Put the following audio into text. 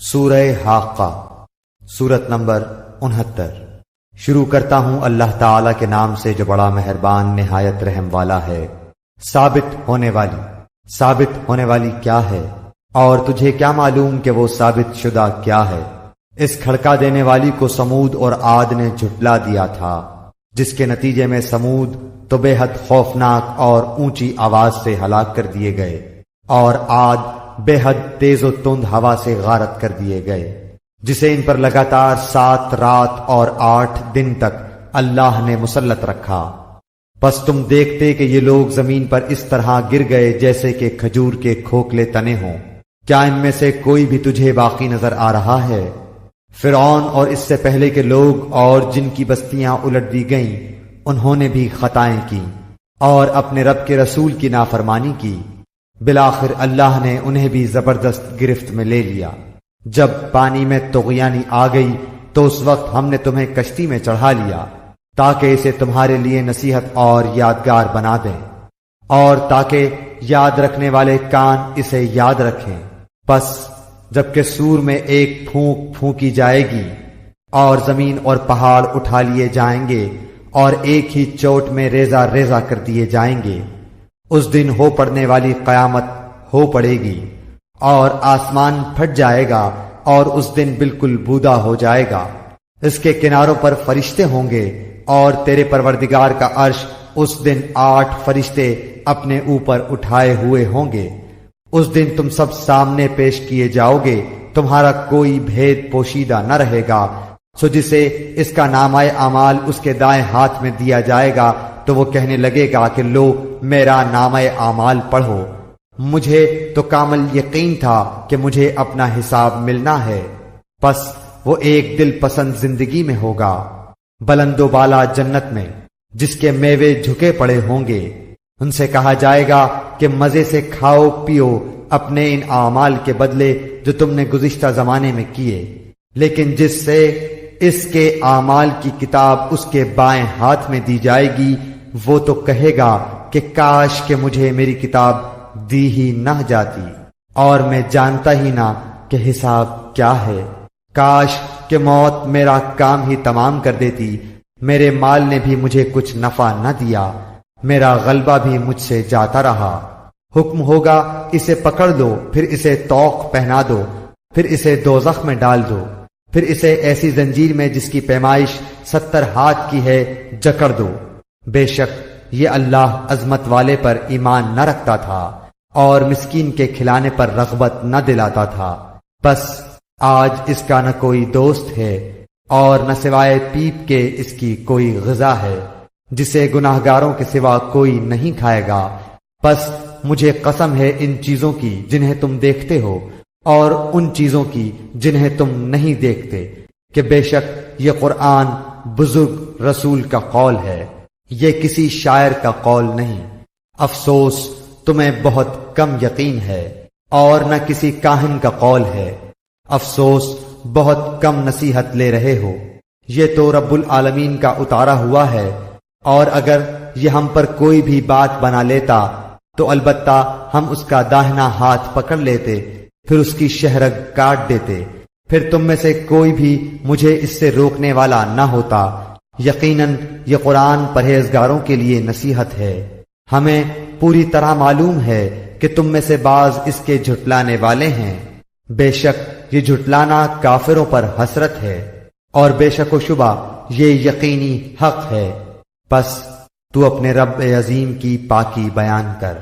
سورہ حاقہ سورت نمبر 69۔ شروع کرتا ہوں اللہ تعالی کے نام سے جو بڑا مہربان نہایت رحم والا ہے۔ ثابت ہونے والی کیا ہے، اور تجھے کیا معلوم کہ وہ ثابت شدہ کیا ہے؟ اس کھڑکا دینے والی کو سمود اور عاد نے جھٹلا دیا تھا، جس کے نتیجے میں سمود تو بے حد خوفناک اور اونچی آواز سے ہلاک کر دیے گئے، اور عاد بے حد تیز و تند ہوا سے غارت کر دیے گئے، جسے ان پر لگاتار 7 رات اور 8 دن تک اللہ نے مسلط رکھا۔ پس تم دیکھتے کہ یہ لوگ زمین پر اس طرح گر گئے جیسے کہ کھجور کے کھوکھلے تنے ہوں۔ کیا ان میں سے کوئی بھی تجھے باقی نظر آ رہا ہے؟ فرعون اور اس سے پہلے کے لوگ اور جن کی بستیاں الٹ دی گئیں، انہوں نے بھی خطائیں کی اور اپنے رب کے رسول کی نافرمانی کی۔ بالآخر اللہ نے انہیں بھی زبردست گرفت میں لے لیا۔ جب پانی میں طغیانی آ گئی تو اس وقت ہم نے تمہیں کشتی میں چڑھا لیا تاکہ اسے تمہارے لیے نصیحت اور یادگار بنا دیں، اور تاکہ یاد رکھنے والے کان اسے یاد رکھیں۔ پس جبکہ سور میں ایک پھونک پھونکی جائے گی اور زمین اور پہاڑ اٹھا لیے جائیں گے اور ایک ہی چوٹ میں ریزہ ریزہ کر دیے جائیں گے، اس دن ہو پڑنے والی قیامت ہو پڑے گی، اور آسمان پھٹ جائے گا اور اس دن بالکل بودا ہو جائے گا۔ اس کے کناروں پر فرشتے ہوں گے، اور تیرے پروردگار کا عرش اس دن 8 فرشتے اپنے اوپر اٹھائے ہوئے ہوں گے۔ اس دن تم سب سامنے پیش کیے جاؤ گے، تمہارا کوئی بھید پوشیدہ نہ رہے گا۔ سو جسے اس کا نامہ اعمال اس کے دائیں ہاتھ میں دیا جائے گا تو وہ کہنے لگے گا کہ لو میرا نامہ اعمال پڑھو، مجھے تو کامل یقین تھا کہ مجھے اپنا حساب ملنا ہے۔ پس وہ ایک دل پسند زندگی میں ہوگا، بلند و بالا جنت میں، جس کے میوے جھکے پڑے ہوں گے۔ ان سے کہا جائے گا کہ مزے سے کھاؤ پیو اپنے ان اعمال کے بدلے جو تم نے گزشتہ زمانے میں کیے، لیکن جس سے اس کے اعمال کی کتاب اس کے بائیں ہاتھ میں دی جائے گی، وہ تو کہے گا کہ کاش کہ مجھے میری کتاب دی ہی نہ جاتی، اور میں جانتا ہی نہ کہ حساب کیا ہے۔ کاش کہ موت میرا کام ہی تمام کر دیتی، میرے مال نے بھی مجھے کچھ نفع نہ دیا، میرا غلبہ بھی مجھ سے جاتا رہا۔ حکم ہوگا اسے پکڑ دو، پھر اسے طوق پہنا دو، پھر اسے دوزخ میں ڈال دو، پھر اسے ایسی زنجیر میں جس کی پیمائش 70 ہاتھ کی ہے جکڑ دو۔ بے شک یہ اللہ عظمت والے پر ایمان نہ رکھتا تھا اور مسکین کے کھلانے پر رغبت نہ دلاتا تھا، بس آج اس کا نہ کوئی دوست ہے اور نہ سوائے پیپ کے اس کی کوئی غذا ہے، جسے گناہگاروں کے سوا کوئی نہیں کھائے گا۔ پس مجھے قسم ہے ان چیزوں کی جنہیں تم دیکھتے ہو اور ان چیزوں کی جنہیں تم نہیں دیکھتے، کہ بے شک یہ قرآن بزرگ رسول کا قول ہے، یہ کسی شاعر کا قول نہیں۔ افسوس تمہیں بہت کم یقین ہے، اور نہ کسی کاہن کا قول ہے۔ افسوس بہت کم نصیحت لے رہے ہو۔ یہ تو رب العالمین کا اتارا ہوا ہے، اور اگر یہ ہم پر کوئی بھی بات بنا لیتا تو البتہ ہم اس کا داہنا ہاتھ پکڑ لیتے، پھر اس کی شہرگ کاٹ دیتے، پھر تم میں سے کوئی بھی مجھے اس سے روکنے والا نہ ہوتا۔ یقیناً یہ قرآن پرہیزگاروں کے لیے نصیحت ہے۔ ہمیں پوری طرح معلوم ہے کہ تم میں سے بعض اس کے جھٹلانے والے ہیں، بے شک یہ جھٹلانا کافروں پر حسرت ہے، اور بے شک و شبہ یہ یقینی حق ہے۔ پس تو اپنے رب عظیم کی پاکی بیان کر۔